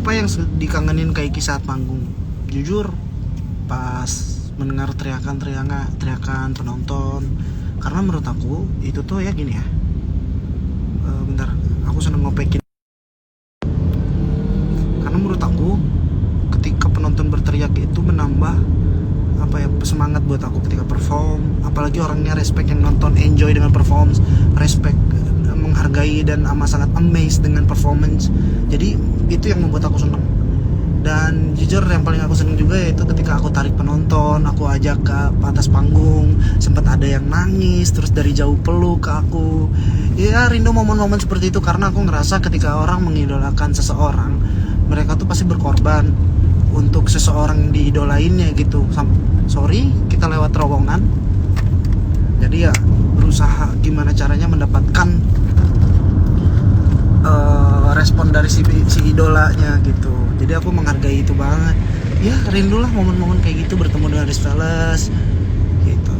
apa yang dikangenin kayak saat panggung? Jujur pas mendengar teriakan penonton, karena menurut aku itu tuh ya gini ya. Bentar, aku seneng ngopekin. Karena menurut aku ketika penonton berteriak itu menambah apa ya, semangat buat aku ketika perform. Apalagi orangnya respect, yang nonton enjoy dengan performance, respect, menghargai dan amat sangat amazed dengan performance. Jadi itu yang membuat aku seneng. Dan jujur yang paling aku seneng juga yaitu ketika aku tarik penonton, aku ajak ke atas panggung, sempat ada yang nangis, terus dari jauh peluk ke aku. Ya rindu momen-momen seperti itu, karena aku ngerasa ketika orang mengidolakan seseorang, mereka tuh pasti berkorban untuk seseorang yang diidolainnya gitu. Sorry, kita lewat terowongan. Jadi ya berusaha gimana caranya mendapatkan respon dari si idolanya gitu. Jadi aku menghargai itu banget. Ya rindulah momen-momen kayak gitu, bertemu dengan Ristalas gitu.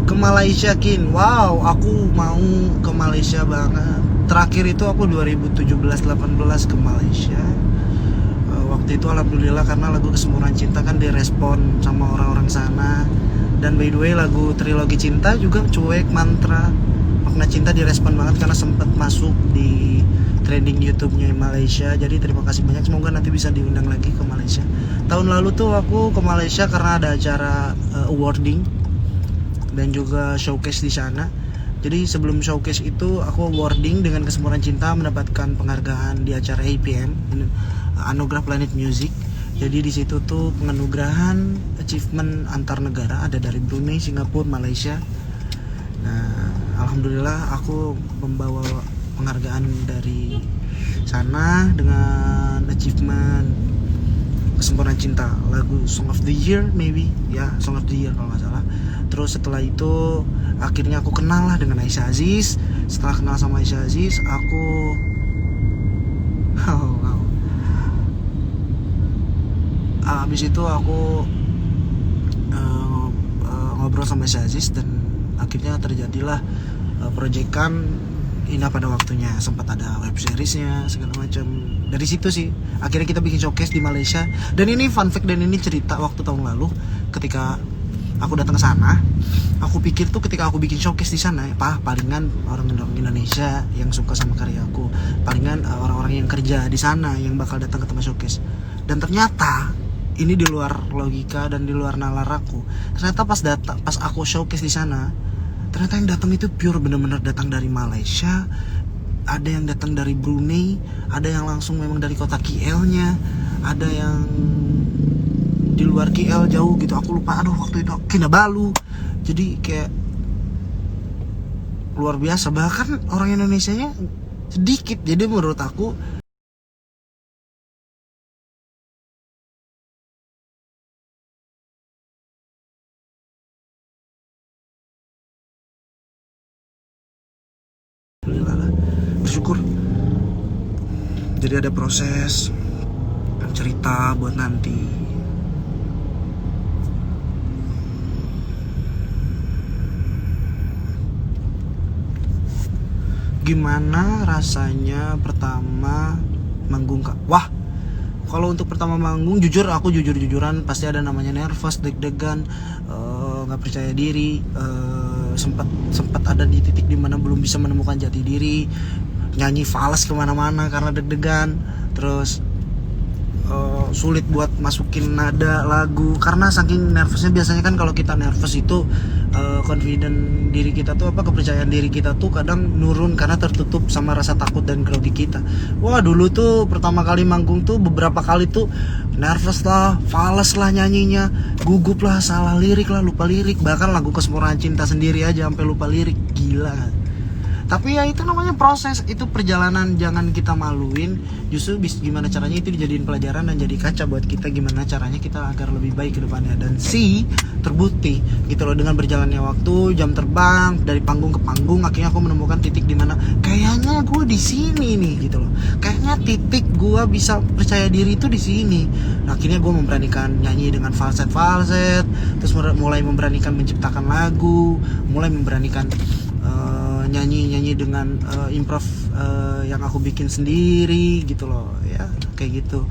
Ke Malaysia Kin, wow, aku mau ke Malaysia banget. Terakhir itu aku 2017-18 ke Malaysia. Waktu itu alhamdulillah karena lagu Kesemuran Cinta kan direspon sama orang-orang sana. Dan by the way lagu Trilogi Cinta juga Cuek, Mantra, Makna Cinta direspon banget karena sempat masuk di trending YouTube-nya Malaysia. Jadi terima kasih banyak, semoga nanti bisa diundang lagi ke Malaysia. Tahun lalu tuh aku ke Malaysia karena ada acara awarding dan juga showcase di sana. Jadi sebelum showcase itu aku awarding dengan Kesemuran Cinta, mendapatkan penghargaan di acara APM, Anugerah Planet Music. Jadi di situ tuh penganugerahan achievement antar negara, ada dari Brunei, Singapura, Malaysia. Nah, alhamdulillah aku membawa penghargaan dari sana dengan achievement Kesempurnaan Cinta, lagu Song of the Year maybe, ya Song of the Year kalau nggak salah. Terus setelah itu akhirnya aku kenal lah dengan Aisyah Aziz. Setelah kenal sama Aisyah Aziz, aku habis itu aku ngobrol sama Aisyah Aziz dan akhirnya terjadilah proyekan Indah Pada Waktunya. Sempat ada web seriesnya segala macam. Dari situ sih akhirnya kita bikin showcase di Malaysia. Dan ini fun fact dan ini cerita waktu tahun lalu ketika aku datang ke sana. Aku pikir tuh ketika aku bikin showcase di sana, palingan orang Indonesia yang suka sama karya aku, palingan orang-orang yang kerja di sana yang bakal datang ke tempat showcase. Dan ternyata ini di luar logika dan di luar nalar aku. Ternyata pas aku showcase di sana, ternyata yang datang itu pure bener-bener datang dari Malaysia, ada yang datang dari Brunei, ada yang langsung memang dari kota KL-nya, ada yang di luar KL jauh gitu, aku lupa, waktu itu Kinabalu. Jadi kayak luar biasa, bahkan orang Indonesianya sedikit. Jadi menurut aku bersyukur. Jadi ada proses cerita buat nanti. Gimana rasanya pertama manggung, Kak? Wah, kalau untuk pertama manggung aku jujur-jujuran pasti ada namanya nervous, deg-degan, nggak percaya diri, sempat ada di titik dimana belum bisa menemukan jati diri, nyanyi fals kemana-mana karena deg-degan, terus sulit buat masukin nada lagu karena saking nervousnya. Biasanya kan kalau kita nervous itu confident diri kita tuh kepercayaan diri kita tuh kadang nurun karena tertutup sama rasa takut dan grogi kita. Wah, dulu tuh pertama kali manggung tuh beberapa kali tuh nervous lah, fals lah nyanyinya, gugup lah, salah lirik lah, lupa lirik. Bahkan lagu Kesempurnaan Cinta sendiri aja sampai lupa lirik, gila. Tapi ya itu namanya proses, itu perjalanan, jangan kita maluin. Justru gimana caranya itu dijadiin pelajaran dan jadi kaca buat kita gimana caranya kita agar lebih baik ke depannya. Dan terbukti gitu loh, dengan berjalannya waktu, jam terbang dari panggung ke panggung, akhirnya aku menemukan titik dimana kayaknya gue di sini nih gitu loh. Kayaknya titik gue bisa percaya diri itu di sini. Nah, akhirnya gue memberanikan nyanyi dengan falset, terus mulai memberanikan menciptakan lagu, mulai memberanikan nyanyi dengan improv yang aku bikin sendiri gitu loh ya, kayak gitu.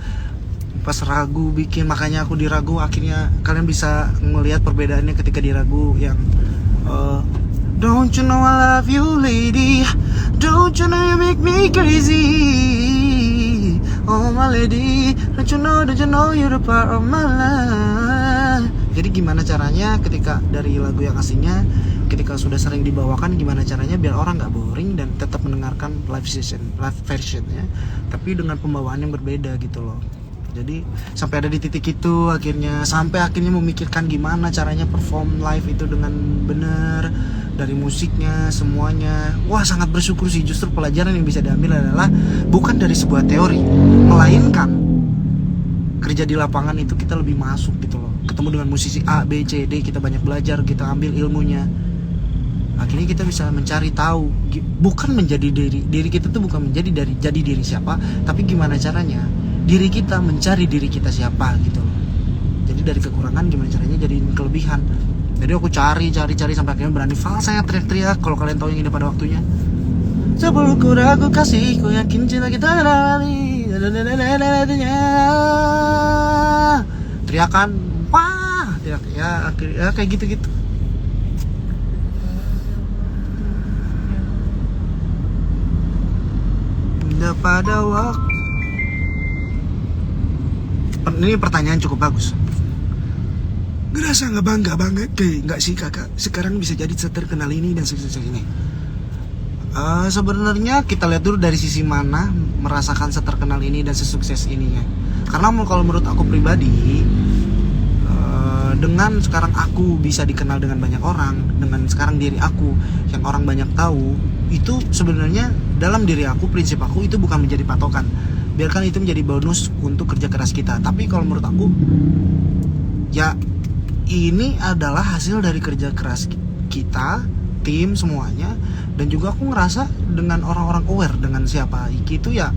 Pas ragu bikin, makanya aku di ragu akhirnya kalian bisa melihat perbedaannya ketika di ragu yang don't you know I love you lady, don't you know you make me crazy, oh my lady, don't you know you're the part of my life. Jadi gimana caranya ketika dari lagu yang aslinya, ketika sudah sering dibawakan, gimana caranya biar orang nggak boring dan tetap mendengarkan live versionnya, tapi dengan pembawaan yang berbeda gitu loh. Jadi sampai ada di titik itu sampai akhirnya memikirkan gimana caranya perform live itu dengan benar, dari musiknya semuanya. Wah, sangat bersyukur sih, justru pelajaran yang bisa diambil adalah bukan dari sebuah teori, melainkan kerja di lapangan itu kita lebih masuk gitu loh. Ketemu dengan musisi A, B, C, D, kita banyak belajar, kita ambil ilmunya. Akhirnya kita bisa mencari tahu, bukan menjadi diri kita tuh bukan menjadi jadi diri siapa, tapi gimana caranya diri kita mencari diri kita siapa gitu loh. Jadi dari kekurangan gimana caranya jadi kelebihan. Jadi aku cari sampai akhirnya berani falset, teriak-teriak. Kalau kalian tahu yang ini pada waktunya, sebelum ku ragu kasih, ku yakin cinta kita lari. Teriakan, wah, teriak ya, akhirnya kayak gitu-gitu. Udah pada waktu. Ini pertanyaan cukup bagus. Ngerasa nggak bangga banget? Nggak sih kakak, sekarang bisa jadi terkenal ini dan sukses ini. Sebenarnya kita lihat dulu dari sisi mana merasakan seterkenal ini dan sesukses ininya. Karena kalau menurut aku pribadi, dengan sekarang aku bisa dikenal dengan banyak orang, dengan sekarang diri aku yang orang banyak tahu, itu sebenarnya dalam diri aku, prinsip aku itu bukan menjadi patokan. Biarkan itu menjadi bonus untuk kerja keras kita. Tapi kalau menurut aku, ya ini adalah hasil dari kerja keras kita, tim semuanya. Dan juga aku ngerasa dengan orang-orang aware dengan siapa Iki itu ya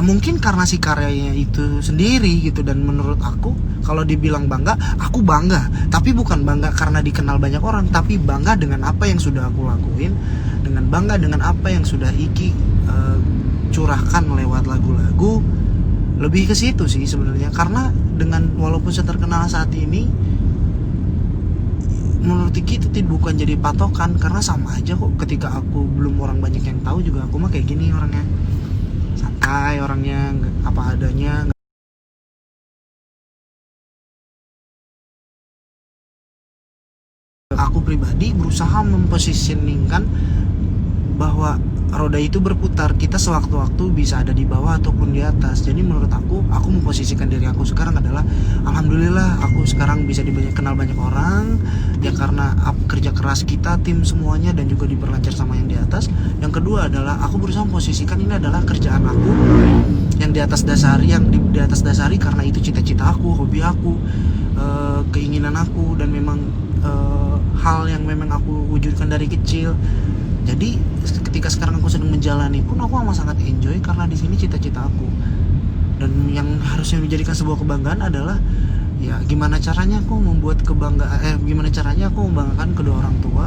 mungkin karena si karyanya itu sendiri gitu. Dan menurut aku, kalau dibilang bangga, aku bangga, tapi bukan bangga karena dikenal banyak orang, tapi bangga dengan apa yang sudah aku lakuin, dengan bangga dengan apa yang sudah Iki curahkan lewat lagu-lagu. Lebih ke situ sih sebenarnya. Karena dengan walaupun saya terkenal saat ini, menurut Iki itu bukan jadi patokan, karena sama aja kok. Ketika aku belum orang banyak yang tahu juga, aku mah kayak gini orangnya, santai orangnya, apa adanya. Aku pribadi berusaha mempositioningkan bahwa roda itu berputar, kita sewaktu-waktu bisa ada di bawah ataupun di atas. Jadi menurut aku memposisikan diri aku sekarang adalah, alhamdulillah aku sekarang bisa kenal banyak orang ya, karena kerja keras kita, tim semuanya, dan juga diperlancar sama yang di atas. Yang kedua adalah aku berusaha memposisikan ini adalah kerjaan aku yang di atas dasari karena itu cita-cita aku, hobi aku, keinginan aku, dan memang hal yang memang aku wujudkan dari kecil. Jadi ketika sekarang aku sedang menjalani pun aku amat sangat enjoy, karena di sini cita-cita aku. Dan yang harusnya menjadikan sebuah kebanggaan adalah ya gimana caranya aku gimana caranya aku membanggakan kedua orang tua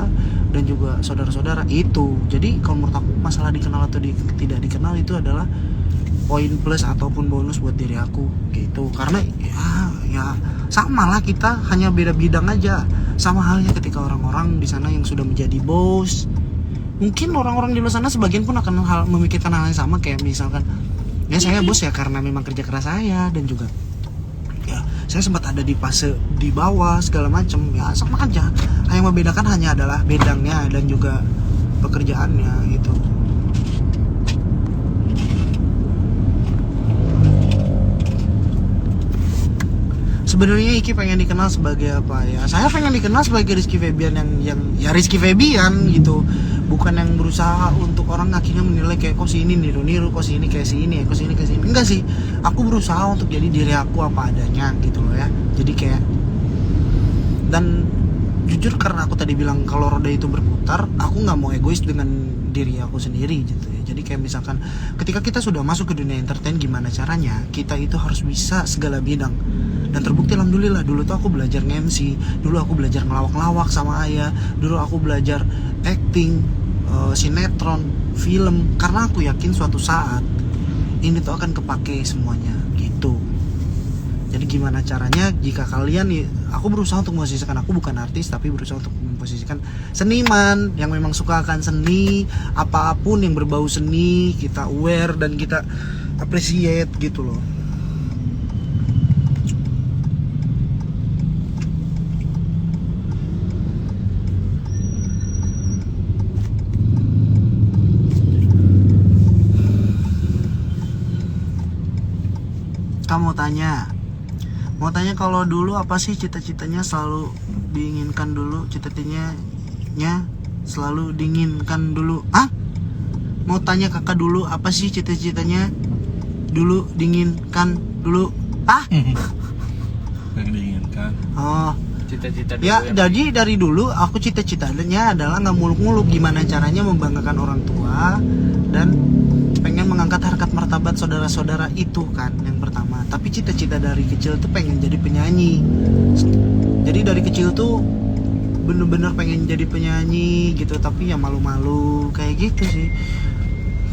dan juga saudara-saudara itu. Jadi kalau menurut aku masalah dikenal atau tidak dikenal itu adalah poin plus ataupun bonus buat diri aku gitu. Karena ya sama lah, kita hanya beda bidang aja. Sama halnya ketika orang-orang di sana yang sudah menjadi bos, mungkin orang-orang di luar sana sebagian pun akan memikirkan hal yang sama. Kayak misalkan, ya saya bos ya karena memang kerja keras saya, dan juga ya saya sempat ada di fase di bawah segala macam. Ya sama aja, yang membedakan hanya adalah bidangnya dan juga pekerjaannya gitu. Sebenarnya Iki pengen dikenal sebagai apa ya? Saya pengen dikenal sebagai Rizky Febian yang ya Rizky Febian gitu. bukan yang berusaha untuk orang akhirnya menilai kayak kok si ini niru-niru, kok si ini kayak si ini ya, kok si ini kayak si ini. Enggak sih, aku berusaha untuk jadi diri aku apa adanya gitu loh ya. Jadi kayak, dan jujur karena aku tadi bilang kalau roda itu berputar, aku nggak mau egois dengan diri aku sendiri gitu ya. Jadi kayak misalkan ketika kita sudah masuk ke dunia entertain, gimana caranya kita itu harus bisa segala bidang. Dan terbukti alhamdulillah, dulu tuh aku belajar nge-MC, dulu aku belajar ngelawak-lawak sama ayah, dulu aku belajar acting, sinetron, film, karena aku yakin suatu saat ini tuh akan kepake semuanya gitu. Jadi gimana caranya jika kalian, aku berusaha untuk memposisikan aku bukan artis, tapi berusaha untuk memposisikan seniman yang memang suka akan seni, apapun yang berbau seni kita aware dan kita appreciate gitu loh. Kamu mau tanya kalau dulu apa sih cita-citanya selalu diinginkan dulu, cita-citanya selalu diinginkan dulu. Mau tanya kakak dulu apa sih cita-citanya dulu diinginkan dulu. Yang diinginkan. Oh, Cita-cita dulu ya yang jadi dari dulu aku cita-citanya adalah nggak muluk-muluk, gimana caranya membanggakan orang tua dan pengen mengangkat harkat martabat saudara-saudara itu kan yang pertama. Tapi cita-cita dari kecil tuh pengen jadi penyanyi. Jadi dari kecil tuh bener-bener pengen jadi penyanyi gitu, tapi ya malu-malu kayak gitu sih.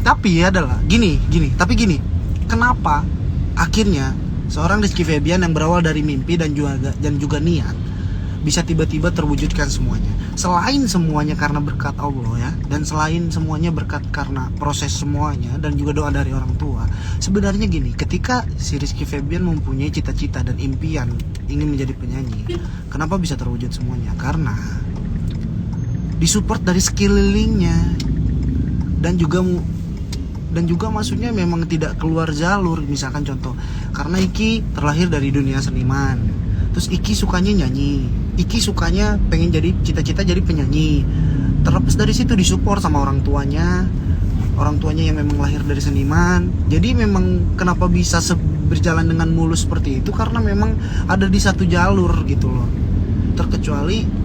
Tapi ya adalah gini, kenapa akhirnya seorang Rizky Febian yang berawal dari mimpi dan juga niat bisa tiba-tiba terwujudkan semuanya. Selain semuanya karena berkat Allah ya, dan selain semuanya berkat karena proses semuanya dan juga doa dari orang tua. Sebenarnya gini, ketika si Rizky Febian mempunyai cita-cita dan impian ingin menjadi penyanyi, kenapa bisa terwujud semuanya? Karena disupport dari sekelilingnya dan juga maksudnya memang tidak keluar jalur. Misalkan contoh, karena Iki terlahir dari dunia seniman, terus Iki sukanya nyanyi, Iki sukanya pengen jadi cita-cita jadi penyanyi. Terlepas dari situ disupport sama orang tuanya yang memang lahir dari seniman. Jadi memang kenapa bisa berjalan dengan mulus seperti itu, karena memang ada di satu jalur gitu loh. Terkecuali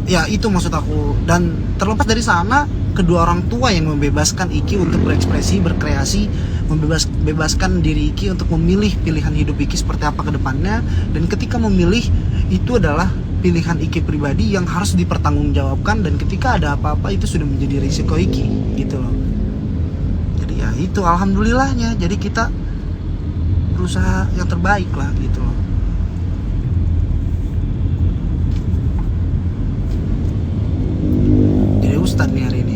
ya itu maksud aku. Dan terlepas dari sana, kedua orang tua yang membebaskan Iki untuk berekspresi, berkreasi, membebaskan diri Iki untuk memilih pilihan hidup Iki seperti apa ke depannya. Dan ketika memilih, itu adalah pilihan Iki pribadi yang harus dipertanggungjawabkan, dan ketika ada apa-apa itu sudah menjadi risiko Iki gitu loh. Jadi ya itu alhamdulillahnya, jadi kita berusaha yang terbaik lah gitu loh. Jadi Ustadz nih hari ini.